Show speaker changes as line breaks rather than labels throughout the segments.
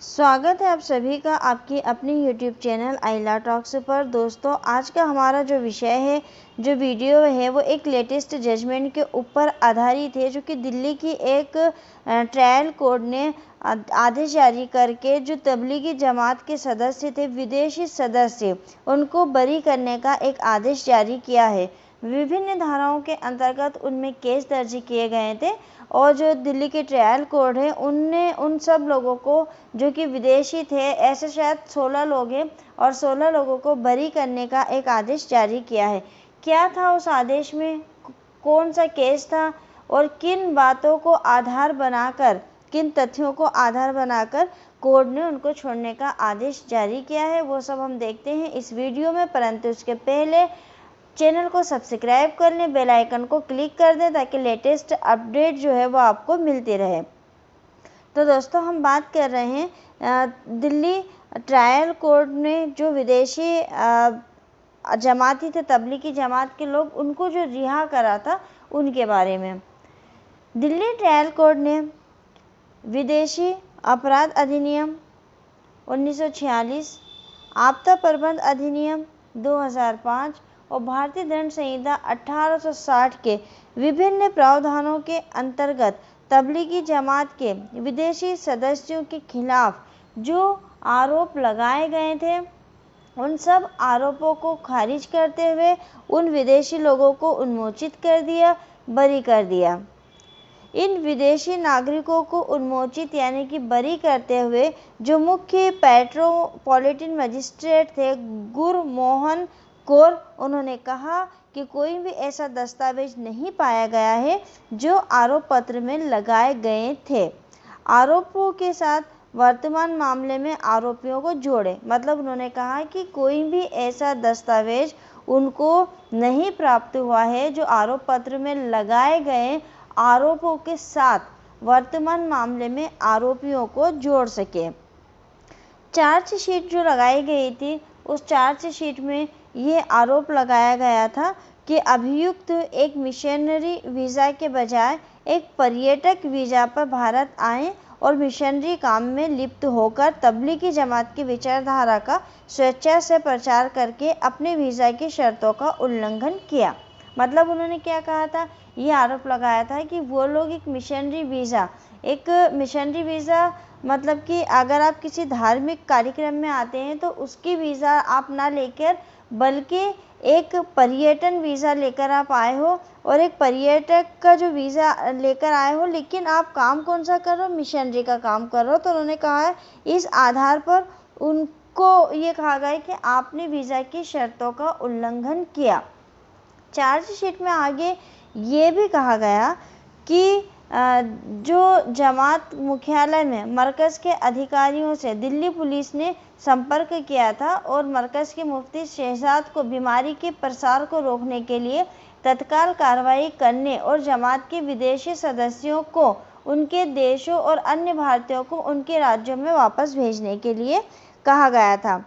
स्वागत है आप सभी का आपकी अपनी यूट्यूब चैनल आइला टॉक्स पर। दोस्तों, आज का हमारा जो विषय है, जो वीडियो है, वो एक लेटेस्ट जजमेंट के ऊपर आधारित है, जो कि दिल्ली की एक ट्रायल कोर्ट ने आदेश जारी करके जो तबलीगी जमात के सदस्य थे, विदेशी सदस्य, उनको बरी करने का एक आदेश जारी किया है। विभिन्न धाराओं के अंतर्गत उनमें केस दर्ज किए गए थे और जो दिल्ली के ट्रायल कोर्ट है, उनने उन सब लोगों को जो कि विदेशी थे, ऐसे शायद 16 लोग हैं, और 16 लोगों को बरी करने का एक आदेश जारी किया है। क्या था उस आदेश में, कौन सा केस था और किन बातों को आधार बनाकर, किन तथ्यों को आधार बनाकर कोर्ट ने उनको छोड़ने का आदेश जारी किया है, वो सब हम देखते हैं इस वीडियो में। परंतु उसके पहले चैनल को सब्सक्राइब कर लें, बेल आइकन को क्लिक कर दें ताकि लेटेस्ट अपडेट जो है वो आपको मिलती रहे। तो दोस्तों, हम बात कर रहे हैं दिल्ली ट्रायल कोर्ट ने जो विदेशी जमाती थे, तबलीगी जमात के लोग, उनको जो रिहा करा था, उनके बारे में। दिल्ली ट्रायल कोर्ट ने विदेशी अपराध अधिनियम 1946, आपदा प्रबंध अधिनियम 2005 और भारतीय दंड संहिता 1860 के विभिन्न प्रावधानों के अंतर्गत तबलीगी जमात के विदेशी सदस्यों के खिलाफ जो आरोप लगाए गए थे, उन सब आरोपों को खारिज करते हुए उन विदेशी लोगों को उन्मोचित कर दिया, बरी कर दिया। इन विदेशी नागरिकों को उन्मोचित यानी कि बरी करते हुए जो मुख्य मेट्रोपॉलिटन मजिस्ट्रेट थे, गुरमोहन कौर, उन्होंने कहा कि कोई भी ऐसा दस्तावेज नहीं पाया गया है जो आरोप पत्र में लगाए गए थे। आरोपों के साथ वर्तमान मामले में आरोपियों को जोड़े। मतलब उन्होंने कहा कि कोई भी ऐसा दस्तावेज उनको नहीं प्राप्त हुआ है जो आरोप पत्र में लगाए गए आरोपों के साथ वर्तमान मामले में आरोपियों को जोड़ सके। चार्जशीट जो लगाई गई थी, उस चार्जशीट में ये आरोप लगाया गया था कि अभियुक्त एक मिशनरी वीज़ा के बजाय एक पर्यटक वीज़ा पर भारत आए और मिशनरी काम में लिप्त होकर तबलीगी जमात की विचारधारा का स्वेच्छा से प्रचार करके अपने वीज़ा की शर्तों का उल्लंघन किया। मतलब उन्होंने क्या कहा था, ये आरोप लगाया था कि वो लोग एक मिशनरी वीज़ा मतलब कि अगर आप किसी धार्मिक कार्यक्रम में आते हैं तो उसकी वीज़ा आप ना लेकर, बल्कि एक पर्यटन वीज़ा लेकर आप आए हो, और एक पर्यटक का जो वीज़ा लेकर आए हो, लेकिन आप काम कौन सा कर रहे हो, मिशनरी का काम कर रहे हो। तो उन्होंने कहा है इस आधार पर उनको ये कहा गया कि आपने वीज़ा की शर्तों का उल्लंघन किया। चार्जशीट में आगे ये भी कहा गया कि जो जमात मुख्यालय में मरकज़ के अधिकारियों से दिल्ली पुलिस ने संपर्क किया था और मरकज़ के मुफ्ती शहजाद को बीमारी के प्रसार को रोकने के लिए तत्काल कार्रवाई करने और जमात के विदेशी सदस्यों को उनके देशों और अन्य भारतीयों को उनके राज्यों में वापस भेजने के लिए कहा गया था।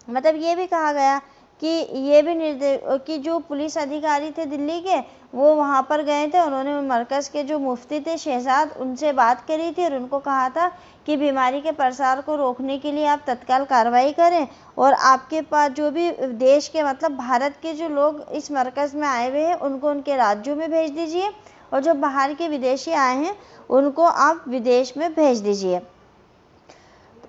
मतलब ये भी कहा गया कि ये भी निर्देश कि जो पुलिस अधिकारी थे दिल्ली के, वो वहाँ पर गए थे, उन्होंने मरकज़ के जो मुफ्ती थे शहजाद, उनसे बात करी थी और उनको कहा था कि बीमारी के प्रसार को रोकने के लिए आप तत्काल कार्रवाई करें और आपके पास जो भी देश के मतलब भारत के जो लोग इस मरकज़ में आए हुए हैं उनको उनके राज्यों में भेज दीजिए, और जो बाहर के विदेशी आए हैं उनको आप विदेश में भेज दीजिए।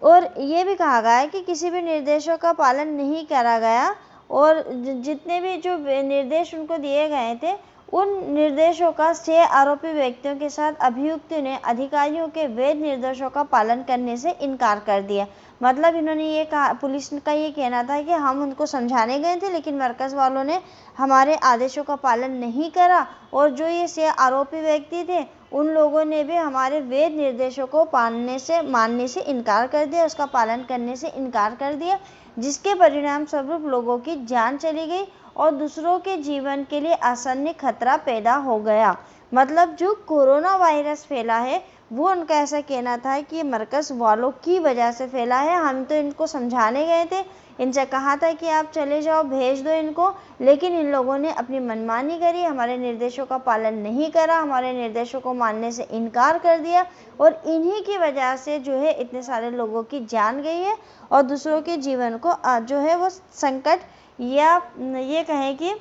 और ये भी कहा गया है कि किसी भी निर्देशों का पालन नहीं करा गया और जितने भी जो निर्देश उनको दिए गए थे, उन निर्देशों का 6 आरोपी व्यक्तियों के साथ अभियुक्त ने अधिकारियों के वैध निर्देशों का पालन करने से इनकार कर दिया। मतलब इन्होंने ये कहा, पुलिस का ये कहना था कि हम उनको समझाने गए थे लेकिन मरकज़ वालों ने हमारे आदेशों का पालन नहीं करा, और जो ये 6 आरोपी व्यक्ति थे उन लोगों ने भी हमारे वैध निर्देशों को मानने से इनकार कर दिया, उसका पालन करने से इनकार कर दिया, जिसके परिणाम स्वरूप लोगों की जान चली गई और दूसरों के जीवन के लिए आसन्न खतरा पैदा हो गया। मतलब जो कोरोना वायरस फैला है वो उनका ऐसा कहना था कि ये मरकज़ वालों की वजह से फैला है। हम तो इनको समझाने गए थे, इनसे कहा था कि आप चले जाओ, भेज दो इनको, लेकिन इन लोगों ने अपनी मनमानी करी, हमारे निर्देशों का पालन नहीं करा, हमारे निर्देशों को मानने से इनकार कर दिया और इन्हीं की वजह से जो है इतने सारे लोगों की जान गई है और दूसरों के जीवन को जो है वो संकट या ये कहें कि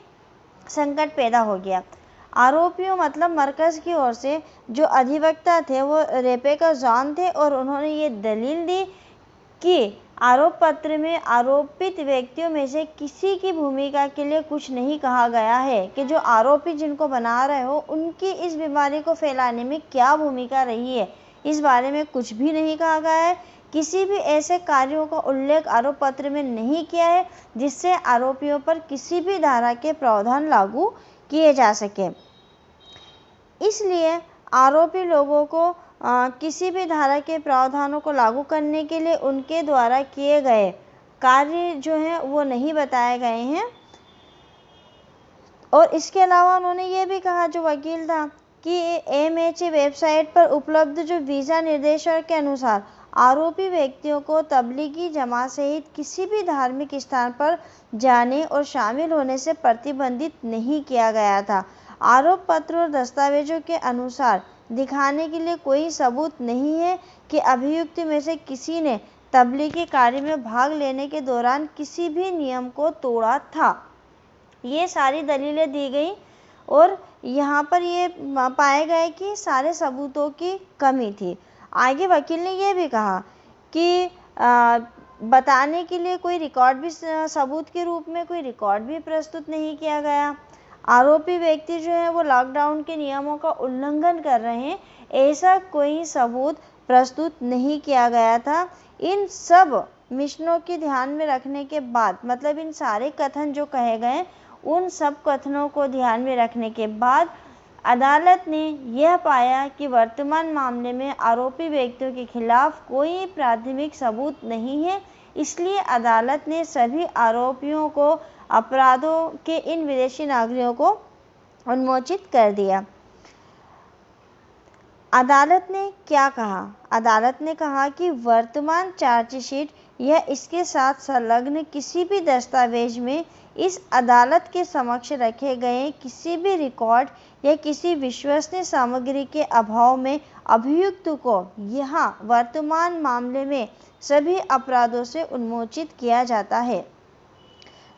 संकट पैदा हो गया। आरोपियों मतलब मरकज़ की ओर से जो अधिवक्ता थे वो रेबेका जॉन थे और उन्होंने ये दलील दी कि आरोप पत्र में आरोपित व्यक्तियों में से किसी की भूमिका के लिए कुछ नहीं कहा गया है कि जो आरोपी जिनको बना रहे हो उनकी इस बीमारी को फैलाने में क्या भूमिका रही है, इस बारे में कुछ भी नहीं कहा गया है। किसी भी ऐसे कार्यों का उल्लेख आरोप पत्र में नहीं किया है जिससे आरोपियों पर किसी भी धारा के प्रावधान लागू किए जा सके। इसलिए आरोपी लोगों को किसी भी धारा के प्रावधानों को लागू करने के लिए उनके द्वारा किए गए कार्य जो हैं वो नहीं बताए गए हैं। और इसके अलावा उन्होंने ये भी कहा, जो वकील था, कि एमएचए वेबसाइट पर उपलब्ध जो वीज़ा निर्देशों के अनुसार आरोपी व्यक्तियों को तबलीगी जमात सहित किसी भी धार्मिक स्थान पर जाने और शामिल होने से प्रतिबंधित नहीं किया गया था। आरोप पत्र और दस्तावेजों के अनुसार दिखाने के लिए कोई सबूत नहीं है कि अभियुक्त में से किसी ने तबलीगी कार्य में भाग लेने के दौरान किसी भी नियम को तोड़ा था। ये सारी दलीलें दी गई और यहाँ पर ये पाए गए कि सारे सबूतों की कमी थी। आगे वकील ने यह भी कहा कि बताने के लिए कोई रिकॉर्ड भी, सबूत के रूप में कोई रिकॉर्ड भी प्रस्तुत नहीं किया गया। आरोपी व्यक्ति जो है वो लॉकडाउन के नियमों का उल्लंघन कर रहे हैं, ऐसा कोई सबूत प्रस्तुत नहीं किया गया था। इन सब मिशनों के ध्यान में रखने के बाद, मतलब इन सारे कथन जो कहे गए उन सब कथनों को ध्यान में रखने के बाद अदालत ने यह पाया कि वर्तमान मामले में आरोपी व्यक्तियों के खिलाफ कोई प्राथमिक सबूत नहीं है। इसलिए अदालत ने सभी आरोपियों को अपराधों के इन विदेशी नागरिकों को उन्मोचित कर दिया। अदालत ने क्या कहा? अदालत ने कहा कि वर्तमान चार्जशीट या इसके साथ संलग्न किसी भी दस्तावेज में इस अदालत के समक्ष रखे गए किसी भी रिकॉर्ड या किसी विश्वसनीय सामग्री के अभाव में अभियुक्त को यहाँ वर्तमान मामले में सभी अपराधों से उन्मोचित किया जाता है।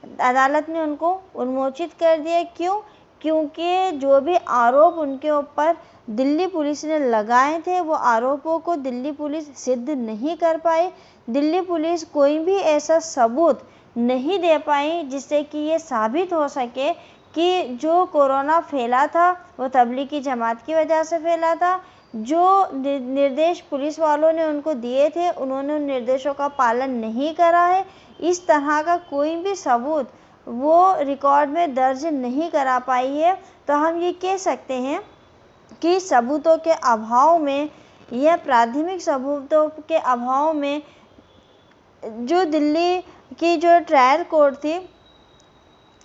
अदालत ने उनको उन्मोचित कर दिया। क्यों? क्योंकि जो भी आरोप उनके ऊपर दिल्ली पुलिस ने लगाए थे वो आरोपों को दिल्ली पुलिस सिद्ध नहीं कर पाई। दिल्ली पुलिस कोई भी ऐसा सबूत नहीं दे पाई जिससे कि ये साबित हो सके कि जो कोरोना फैला था वो तबलीगी जमात की वजह से फैला था। जो निर्देश पुलिस वालों ने उनको दिए थे उन्होंने उन निर्देशों का पालन नहीं करा है। इस तरह का कोई भी सबूत वो रिकॉर्ड में दर्ज नहीं करा पाई है। तो हम ये कह सकते हैं कि सबूतों के अभाव में या प्राथमिक सबूतों के अभाव में जो दिल्ली की जो ट्रायल कोर्ट थी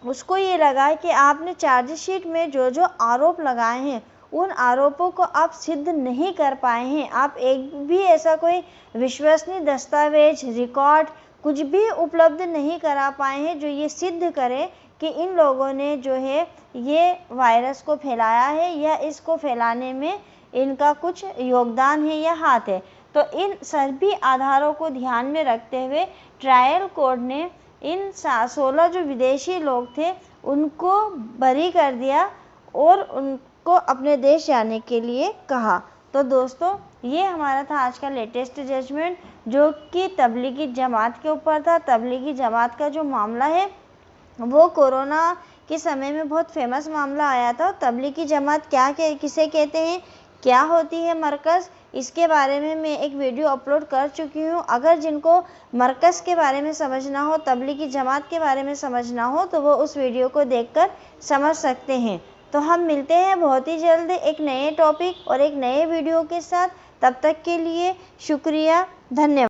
उसको ये लगा कि आपने चार्जशीट में जो जो आरोप लगाए हैं उन आरोपों को आप सिद्ध नहीं कर पाए हैं। आप एक भी ऐसा कोई विश्वसनीय दस्तावेज, रिकॉर्ड कुछ भी उपलब्ध नहीं करा पाए हैं जो ये सिद्ध करे कि इन लोगों ने जो है ये वायरस को फैलाया है या इसको फैलाने में इनका कुछ योगदान है या हाथ है। तो इन सभी आधारों को ध्यान में रखते हुए ट्रायल कोर्ट ने इन 16 जो विदेशी लोग थे उनको बरी कर दिया और उनको अपने देश जाने के लिए कहा। तो दोस्तों ये हमारा था आज का लेटेस्ट जजमेंट जो कि तबलीगी जमात के ऊपर था। तबलीगी जमात का जो मामला है वो कोरोना के समय में बहुत फेमस मामला आया था। तबलीगी जमात किसे कहते हैं, क्या होती है मरकज़, इसके बारे में मैं एक वीडियो अपलोड कर चुकी हूँ। अगर जिनको मरकज़ के बारे में समझना हो, तबलीगी जमात के बारे में समझना हो तो वो उस वीडियो को देखकर समझ सकते हैं। तो हम मिलते हैं बहुत ही जल्द एक नए टॉपिक और एक नए वीडियो के साथ। तब तक के लिए शुक्रिया, धन्यवाद।